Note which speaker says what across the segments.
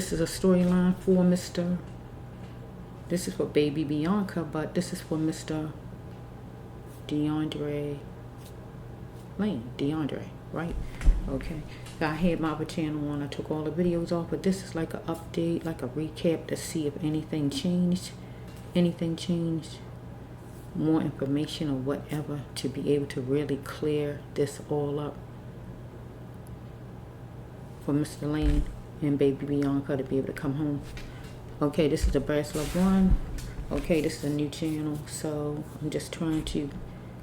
Speaker 1: This is a storyline for Mr. This is for baby Bianca, but this is for Mr. DeAndre Lane. DeAndre, right? Okay. I had my other channel on. I took all the videos off, but this is like an update, like a recap to see if anything changed. Anything changed. More information or whatever to be able to really clear this all up for Mr. Lane and baby Bianca to be able to come home. Okay, this is the Bachelor 1. Okay, this is a new channel, so I'm just trying to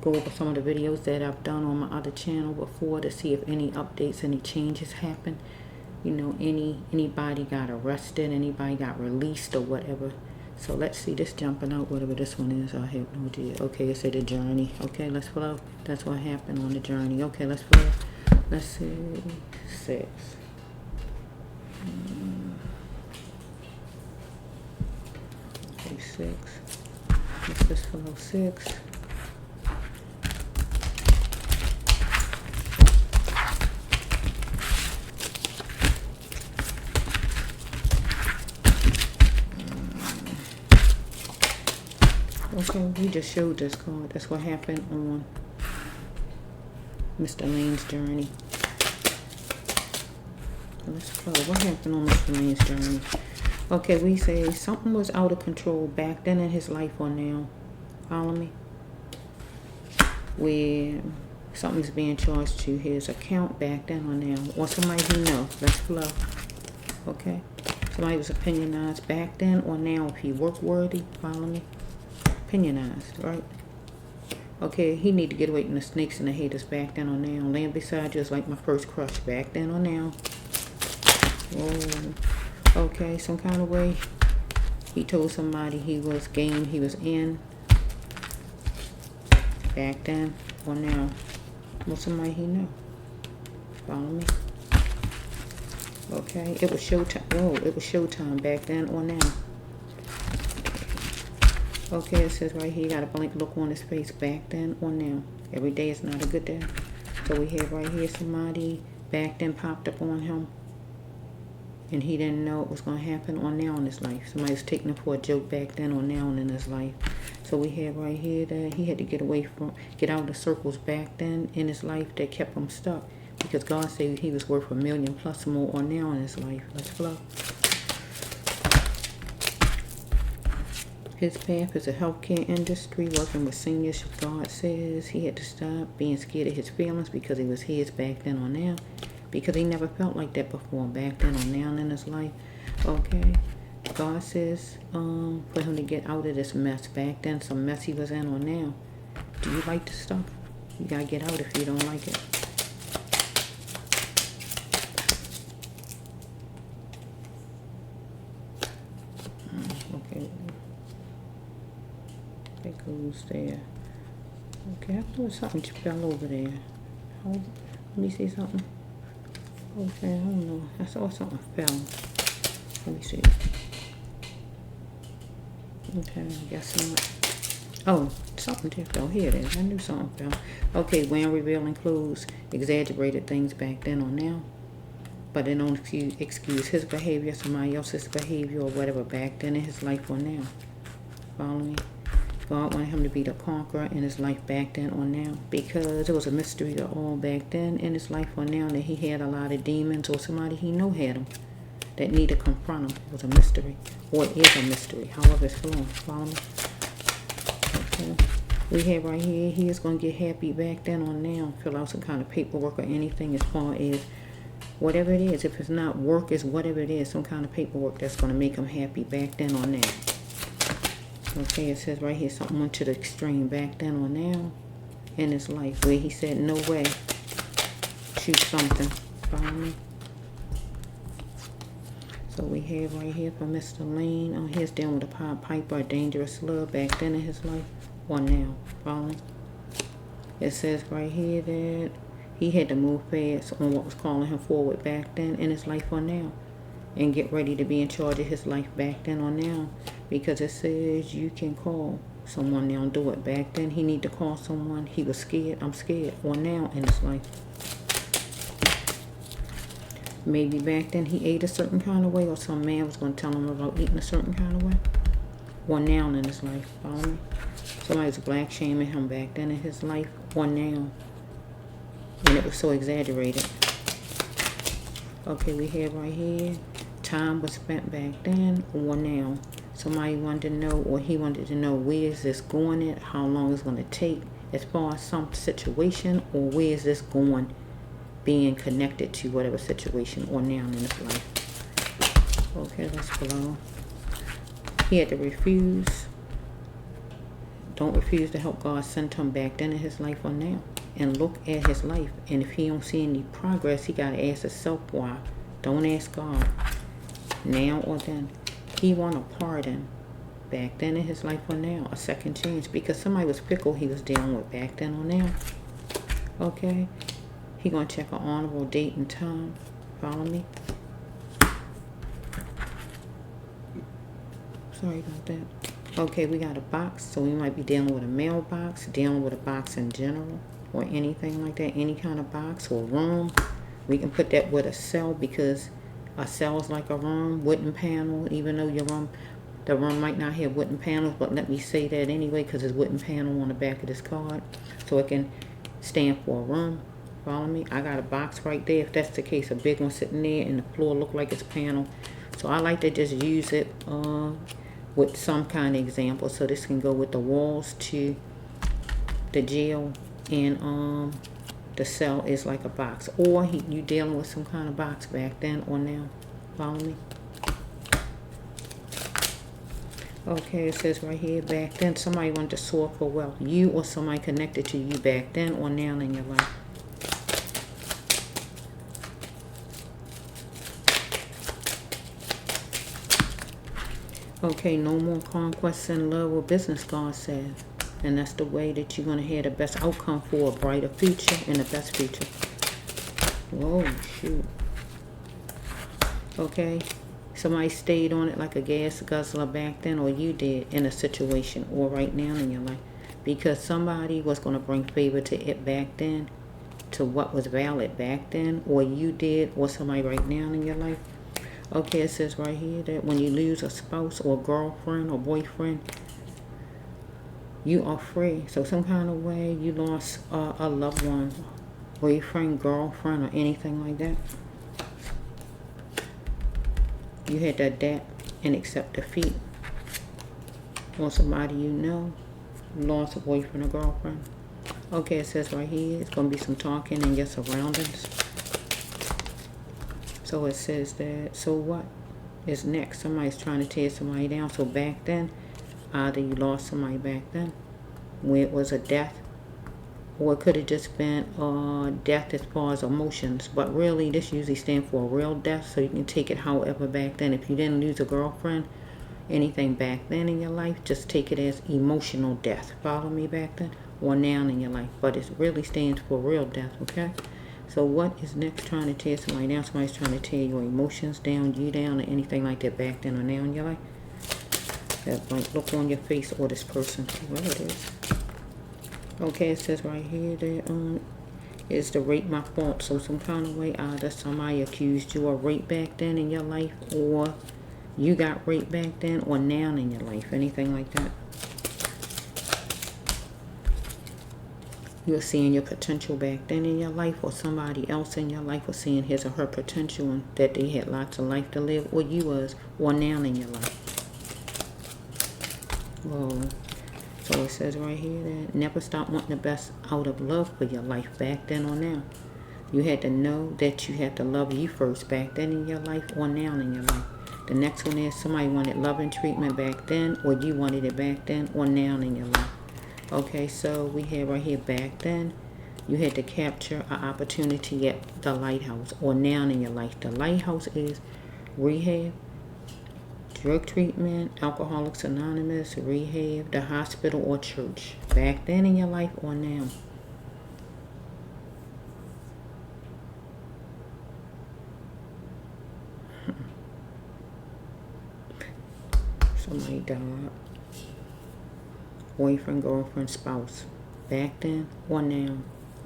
Speaker 1: go over some of the videos that I've done on my other channel before to see if any updates, any changes happen. You know, anybody got arrested, anybody got released or whatever. So let's see this jumping out, whatever this one is. I have no idea. Okay, it said the journey. Okay, let's flow. That's what happened on the journey. Okay, let's flow. Let's see. 6. Okay, 6. Let's just follow 6. Okay, we just showed this card. That's what happened on Mr. Lane's journey. Let's flow. What happened on Mr. Lane's journey? Okay, we say something was out of control back then in his life or now. Follow me? Where something's being charged to his account back then or now. Or somebody he knows. Let's flow. Okay? Somebody was opinionized back then or now. If he work worthy, follow me? Opinionized, right? Okay, he need to get away from the snakes and the haters back then or now. Laying beside you is like my first crush back then or now. Whoa. Okay, some kind of way he told somebody he was game, he was in back then or now. Well, somebody he knew. Follow me? Okay, it was showtime. Whoa, it was showtime back then or now. Okay, it says right here, you got a blank look on his face back then or now. Every day is not a good day. So we have right here somebody back then popped up on him. And he didn't know it was going to happen or now in his life. Somebody was taking him for a joke back then or now in his life. So we have right here that he had to get out of the circles back then in his life that kept him stuck. Because God said he was worth $1 million plus more or now in his life. Let's flow. His path is a healthcare industry, working with seniors. God says he had to stop being scared of his feelings because he was his back then or now. Because he never felt like that before, back then or now in his life. Okay. God says for him to get out of this mess back then, some mess he was in or now. Do you like this stuff? You gotta get out if you don't like it. Okay. That goes there. Okay, I thought something fell over there. Let me see something. Okay, I don't know. I saw something fell. Let me see. Okay, I guess not. Oh, something just fell. Here it is. I knew something fell. Okay, wearing revealing clothes, exaggerated things back then or now. But it don't excuse his behavior, somebody else's behavior or whatever back then in his life or now. Follow me? God wanted him to be the conqueror in his life back then or now. Because it was a mystery to all back then in his life or now that he had a lot of demons or somebody he knew had him that need to confront him. It was a mystery. Or it is a mystery. However it's flowing. Follow me? Okay. We have right here, he is going to get happy back then or now. Fill out some kind of paperwork or anything as far as whatever it is. If it's not work, it's whatever it is. Some kind of paperwork that's going to make him happy back then or now. Okay, it says right here, something went to the extreme back then or now in his life where he said, no way, choose something. Follow me? So we have right here for Mr. Lane. Oh, he's dealing with a Pied Piper, a dangerous slug back then in his life or now. Follow me? It says right here that he had to move fast on what was calling him forward back then in his life or now. And get ready to be in charge of his life back then or now. Because it says you can call someone now and do it. Back then he need to call someone. He was scared. I'm scared. Or now in his life. Maybe back then he ate a certain kind of way, or some man was going to tell him about eating a certain kind of way. Or now in his life, follow me? Somebody was black shaming him back then in his life, or now. And it was so exaggerated. Okay, we have right here, time was spent back then or now. Somebody wanted to know, or he wanted to know, where is this going at? How long is it going to take as far as some situation, or where is this going, being connected to whatever situation or now in his life. Okay, let's blow. He had to refuse. Don't refuse to help God send him back then in his life or now. And look at his life. And if he don't see any progress, he got to ask himself why. Don't ask God. Now or then. He want a pardon. Back then in his life or now. A second chance. Because somebody was fickle he was dealing with back then or now. Okay. He going to check an honorable date and time. Follow me? Sorry about that. Okay, we got a box. So we might be dealing with a mailbox. Dealing with a box in general. Or anything like that, any kind of box or room. We can put that with a cell, because a cell is like a room, wooden panel, even though the room might not have wooden panels, but let me say that anyway, because there's wooden panel on the back of this card, so it can stand for a room. Follow me? I got a box right there, if that's the case, a big one sitting there, and the floor look like it's panel. So I like to just use it with some kind of example. So this can go with the walls to the jail. And the cell is like a box, or you dealing with some kind of box back then or now. Follow me? Okay, it says right here, back then somebody wanted to soar for wealth. You or somebody connected to you back then or now in your life. Okay, no more conquests in love or business, God says. And that's the way that you're going to have the best outcome for a brighter future and the best future. Whoa, shoot. Okay. Somebody stayed on it like a gas guzzler back then, or you did in a situation, or right now in your life. Because somebody was going to bring favor to it back then, to what was valid back then, or you did, or somebody right now in your life. Okay, it says right here that when you lose a spouse or girlfriend or boyfriend, you are free. So some kind of way you lost a loved one, boyfriend, girlfriend, or anything like that. You had to adapt and accept defeat. Or somebody you know lost a boyfriend or girlfriend. Okay, it says right here, it's going to be some talking in your surroundings. So it says that, so what is next? Somebody's trying to tear somebody down. So back then, either you lost somebody back then, where it was a death, or it could have just been death as far as emotions. But really, this usually stands for a real death, so you can take it however back then. If you didn't lose a girlfriend, anything back then in your life, just take it as emotional death. Follow me back then, or now in your life. But it really stands for real death, okay? So what is next trying to tear somebody down? Somebody's trying to tear your emotions down, you down, or anything like that back then or now in your life. That blank look on your face, or this person, whoever it is. Okay, it says right here that is the rape my fault. So some kind of way, either somebody accused you of rape back then in your life, or you got raped back then, or now in your life, anything like that. You're seeing your potential back then in your life, or somebody else in your life was seeing his or her potential, and that they had lots of life to live, or you was, or now in your life. Whoa. So it says right here that never stop wanting the best out of love for your life back then or now. You had to know that you had to love you first back then in your life, or now in your life. The next one is somebody wanted love and treatment back then, or you wanted it back then, or now in your life. Okay, so we have right here back then, you had to capture an opportunity at the lighthouse, or now in your life. The lighthouse is rehab, drug treatment, Alcoholics Anonymous, rehab, the hospital, or church. Back then in your life, or now. Somebody died. Boyfriend, girlfriend, spouse. Back then or now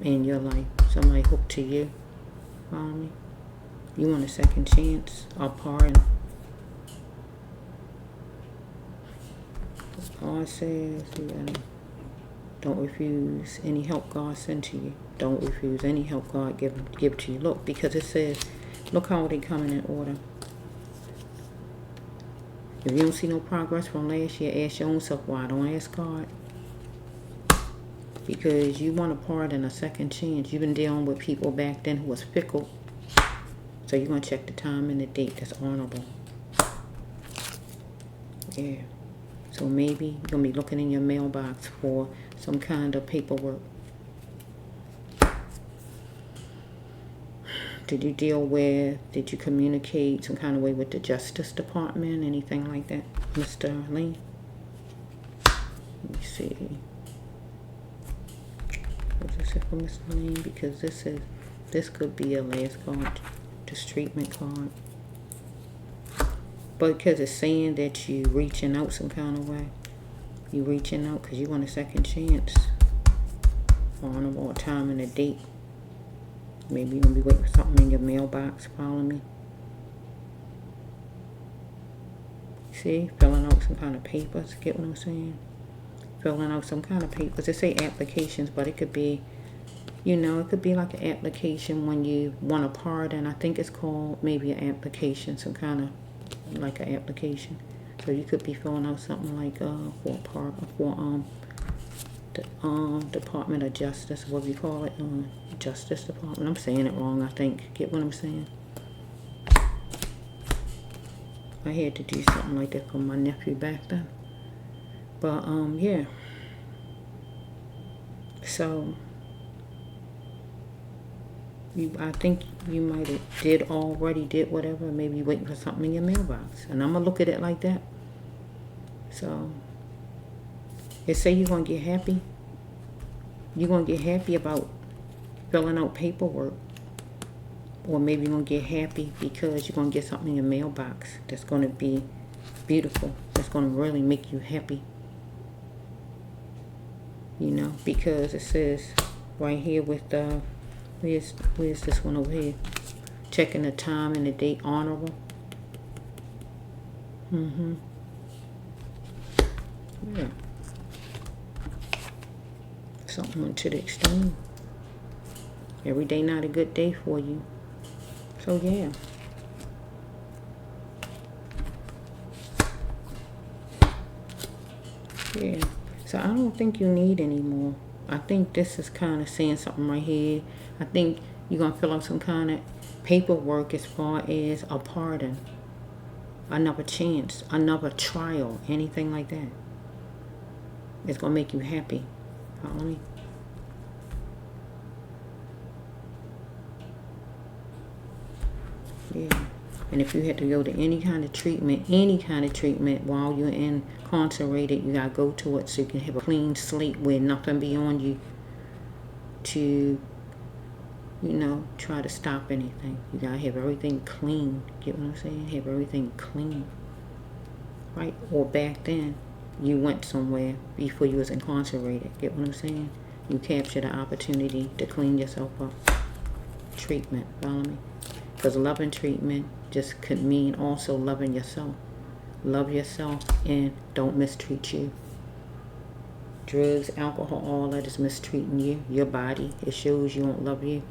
Speaker 1: in your life. Somebody hooked to you. Follow me? You want a second chance or pardon. God says you gotta, don't refuse any help God sent to you. Don't refuse any help God give to you. Look, because it says, look how they coming in order. If you don't see no progress from last year, ask your own self why. Don't ask God. Because you want a pardon, a second chance. You've been dealing with people back then who was fickle. So you're going to check the time and the date that's honorable. Yeah. So maybe you're going to be looking in your mailbox for some kind of paperwork. Did you communicate some kind of way with the Justice Department? Anything like that, Mr. Lane? Let me see. What's this for Mr. Lane? Because this could be a last card, this treatment card. But because it's saying that you reaching out some kind of way. You reaching out because you want a second chance. Honorable time and a date. Maybe you're going to be waiting for something in your mailbox. Follow me. See? Filling out some kind of papers. Get what I'm saying? Filling out some kind of papers. They say applications, but it could be, you know, it could be like an application when you want a pardon. I think it's called maybe an application. Some kind of, like an application. So you could be filling out something like for the Department of Justice, what we call it, Justice Department. I'm saying it wrong, I think. Get what I'm saying? I had to do something like that for my nephew back then. But yeah. So I think you might have did whatever. Maybe you're waiting for something in your mailbox, and I'm gonna look at it like that. So it say you're gonna get happy. You're gonna get happy about filling out paperwork, or maybe you're gonna get happy because you're gonna get something in your mailbox that's gonna be beautiful. That's gonna really make you happy. You know, because it says right here with the where's this one over here? Checking the time and the date, honorable. Yeah. Something to the extreme. Every day not a good day for you. So yeah. Yeah. So I don't think you need any more. I think this is kind of saying something right here. I think you're going to fill out some kind of paperwork as far as a pardon. Another chance. Another trial. Anything like that. It's going to make you happy. Follow me? Yeah. And if you had to go to any kind of treatment while you're incarcerated, you got to go to it so you can have a clean slate where nothing be on you to, you know, try to stop anything. You got to have everything clean. Get what I'm saying? Have everything clean. Right? Or back then, you went somewhere before you was incarcerated. Get what I'm saying? You captured the opportunity to clean yourself up. Treatment. Follow me? Because loving treatment just could mean also loving yourself. Love yourself and don't mistreat you. Drugs, alcohol, all that is mistreating you. Your body. It shows you don't love you.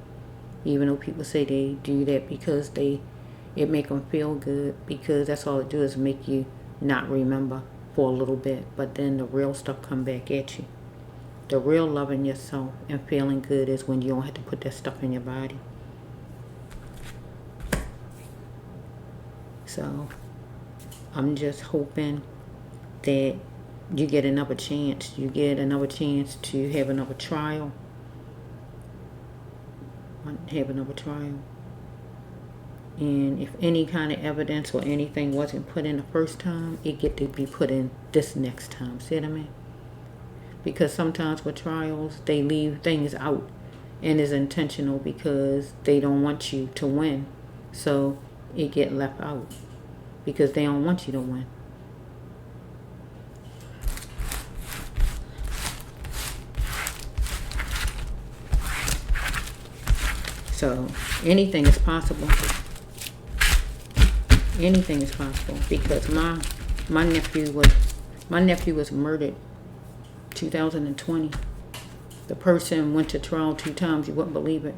Speaker 1: Even though people say they do that because it make them feel good. Because that's all it do is make you not remember for a little bit. But then the real stuff come back at you. The real loving yourself and feeling good is when you don't have to put that stuff in your body. So I'm just hoping that you get another chance. You get another chance to have another trial. Have another trial. And if any kind of evidence or anything wasn't put in the first time, it get to be put in this next time. See what I mean? Because sometimes with trials, they leave things out. And it's intentional because they don't want you to win. So it get left out. Because they don't want you to win. So anything is possible. Anything is possible because my nephew was murdered 2020. The person went to trial 2 times. You wouldn't believe it.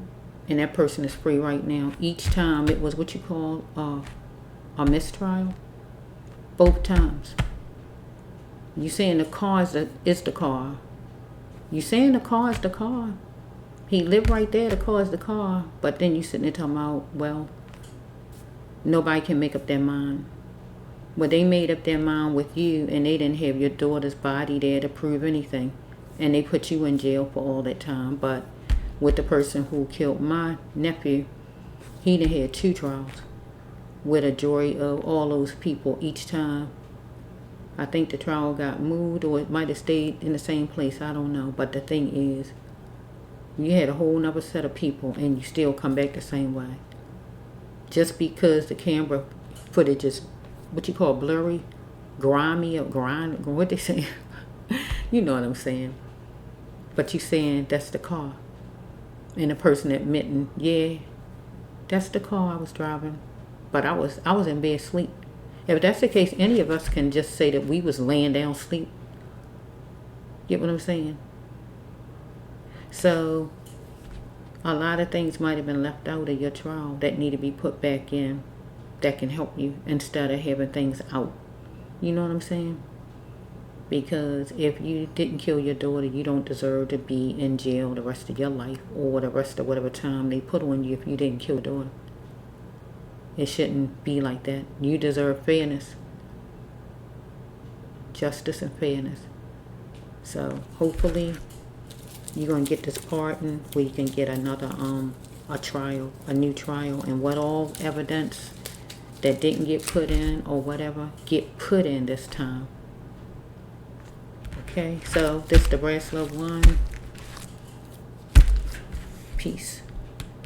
Speaker 1: And that person is free right now. Each time it was what you call a mistrial. Both times. You saying the car is the car. You saying the car is the car. He lived right there. The car is the car. But then you sitting there talking about, well, nobody can make up their mind. Well, they made up their mind with you, and they didn't have your daughter's body there to prove anything. And they put you in jail for all that time. But with the person who killed my nephew, he done had 2 trials with a jury of all those people each time. I think the trial got moved, or it might have stayed in the same place. I don't know. But the thing is, you had a whole nother set of people, and you still come back the same way. Just because the camera footage is what you call blurry, grimy, or grind, what they say. You know what I'm saying. But you saying that's the car. And the person admitting, yeah, that's the car I was driving. But I was in bed asleep. If that's the case, any of us can just say that we was laying down asleep. Get what I'm saying? So a lot of things might have been left out of your trial that need to be put back in that can help you instead of having things out. You know what I'm saying? Because if you didn't kill your daughter, you don't deserve to be in jail the rest of your life or the rest of whatever time they put on you if you didn't kill your daughter. It shouldn't be like that. You deserve fairness. Justice and fairness. So hopefully you're going to get this pardon where you can get another a trial, a new trial, and what all evidence that didn't get put in or whatever get put in this time. Okay, so this is the Brass Love 1. Peace.